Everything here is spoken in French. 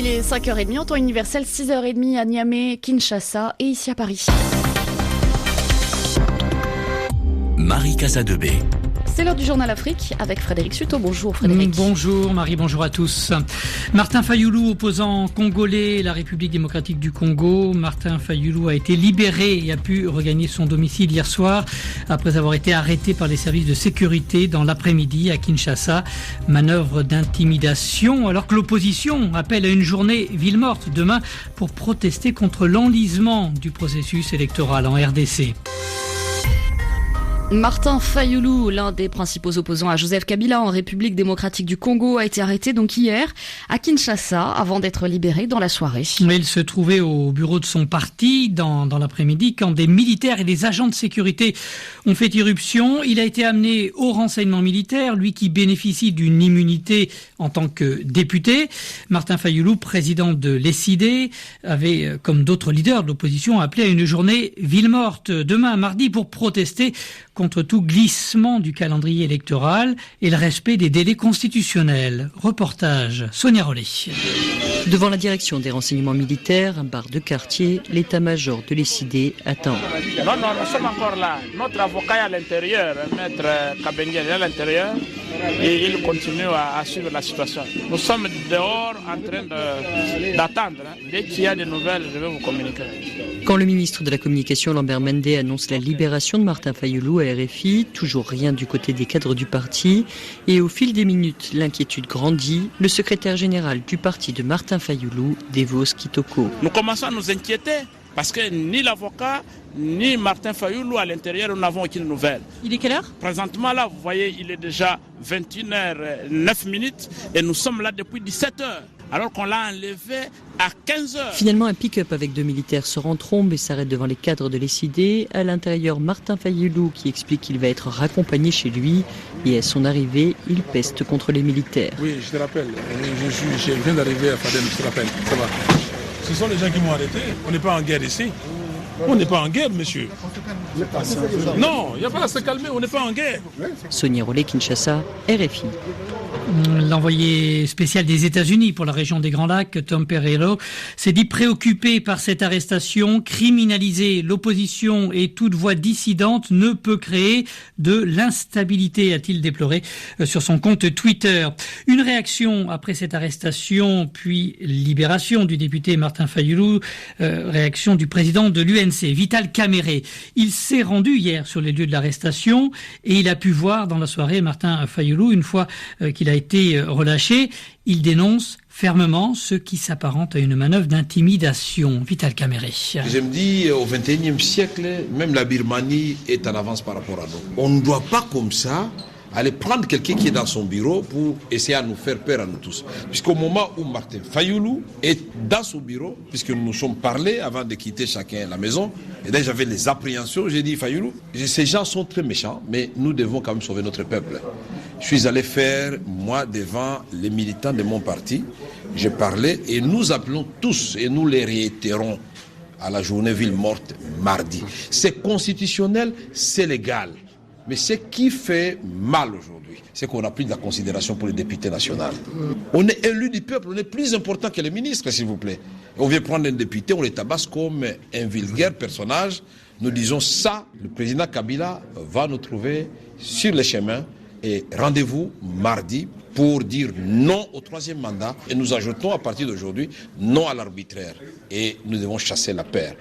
Il est 5h30 en temps universel, 6h30 à Niamey, Kinshasa et ici à Paris. Marie Casadebé. C'est l'heure du Journal Afrique avec Frédéric Suto. Bonjour Frédéric. Bonjour Marie, bonjour à tous. Martin Fayulu, opposant congolais, la République démocratique du Congo. Martin Fayulu a été libéré et a pu regagner son domicile hier soir après avoir été arrêté par les services de sécurité dans l'après-midi à Kinshasa. Manœuvre d'intimidation alors que l'opposition appelle à une journée ville morte demain pour protester contre l'enlisement du processus électoral en RDC. Martin Fayulu, l'un des principaux opposants à Joseph Kabila en République démocratique du Congo, a été arrêté donc hier à Kinshasa avant d'être libéré dans la soirée. Il se trouvait au bureau de son parti dans l'après-midi quand des militaires et des agents de sécurité ont fait irruption. Il a été amené au renseignement militaire, lui qui bénéficie d'une immunité en tant que député. Martin Fayulu, président de l'ESID, avait, comme d'autres leaders de l'opposition, appelé à une journée ville morte demain, mardi, pour protester contre tout glissement du calendrier électoral et le respect des délais constitutionnels. Reportage Sonia Rollet. Devant la direction des renseignements militaires, un bar de quartier, l'état-major de l'ESID attend. Non, nous sommes encore là. Notre avocat est à l'intérieur, maître Kabengi est à l'intérieur et il continue à suivre la situation. Nous sommes dehors en train d'attendre. Dès qu'il y a des nouvelles, je vais vous communiquer. Quand le ministre de la Communication, Lambert Mende, annonce la libération de Martin Fayulu à RFI, toujours rien du côté des cadres du parti. Et au fil des minutes, l'inquiétude grandit. Le secrétaire général du parti de Martin Fayulu, Devos Kitoko. Nous commençons à nous inquiéter parce que ni l'avocat, ni Martin Fayulu à l'intérieur, nous n'avons aucune nouvelle. Il est quelle heure ? Présentement là, vous voyez, il est déjà 21h09 et nous sommes là depuis 17h. Alors qu'on l'a enlevé à 15h. Finalement, un pick-up avec 2 militaires se rend trombe et s'arrête devant les cadres de l'ESID. À l'intérieur, Martin Fayulu qui explique qu'il va être raccompagné chez lui. Et à son arrivée, il peste contre les militaires. Oui, je te rappelle. Je viens d'arriver à Fadem, je te rappelle. Ça va. Ce sont les gens qui m'ont arrêté. On n'est pas en guerre ici. On n'est pas en guerre, monsieur. Non, il n'y a pas à se calmer, on n'est pas en guerre. Sonia Rollet, Kinshasa, RFI. L'envoyé spécial des États-Unis pour la région des Grands Lacs, Tom Perello, s'est dit préoccupé par cette arrestation. Criminaliser l'opposition et toute voix dissidente ne peut créer de l'instabilité, a-t-il déploré sur son compte Twitter. Une réaction après cette arrestation, puis libération du député Martin Fayulu, réaction du président de l'UNC, Vital Kamerhe. Il s'est rendu hier sur les lieux de l'arrestation et il a pu voir dans la soirée Martin Fayulu, une fois qu'il a été relâché. Il dénonce fermement ce qui s'apparente à une manœuvre d'intimidation. Vital Kamerhe. Je me dis, au XXIe siècle, même la Birmanie est en avance par rapport à nous. On ne doit pas comme ça aller prendre quelqu'un qui est dans son bureau pour essayer à nous faire peur à nous tous. Puisqu'au moment où Martin Fayulu est dans son bureau, puisque nous nous sommes parlé avant de quitter chacun la maison, et là j'avais les appréhensions, j'ai dit Fayulu, ces gens sont très méchants, mais nous devons quand même sauver notre peuple. Je suis allé faire, moi, devant les militants de mon parti, j'ai parlé et nous appelons tous, et nous les réitérons, à la journée ville morte mardi. C'est constitutionnel, c'est légal. Mais ce qui fait mal aujourd'hui, c'est qu'on n'a plus de la considération pour les députés nationaux. On est élu du peuple, on est plus important que les ministres, s'il vous plaît. On vient prendre un député, on les tabasse comme un vulgaire personnage. Nous disons ça, le président Kabila va nous trouver sur les chemins et rendez-vous mardi pour dire non au 3e mandat. Et nous ajoutons à partir d'aujourd'hui non à l'arbitraire. Et nous devons chasser la peur.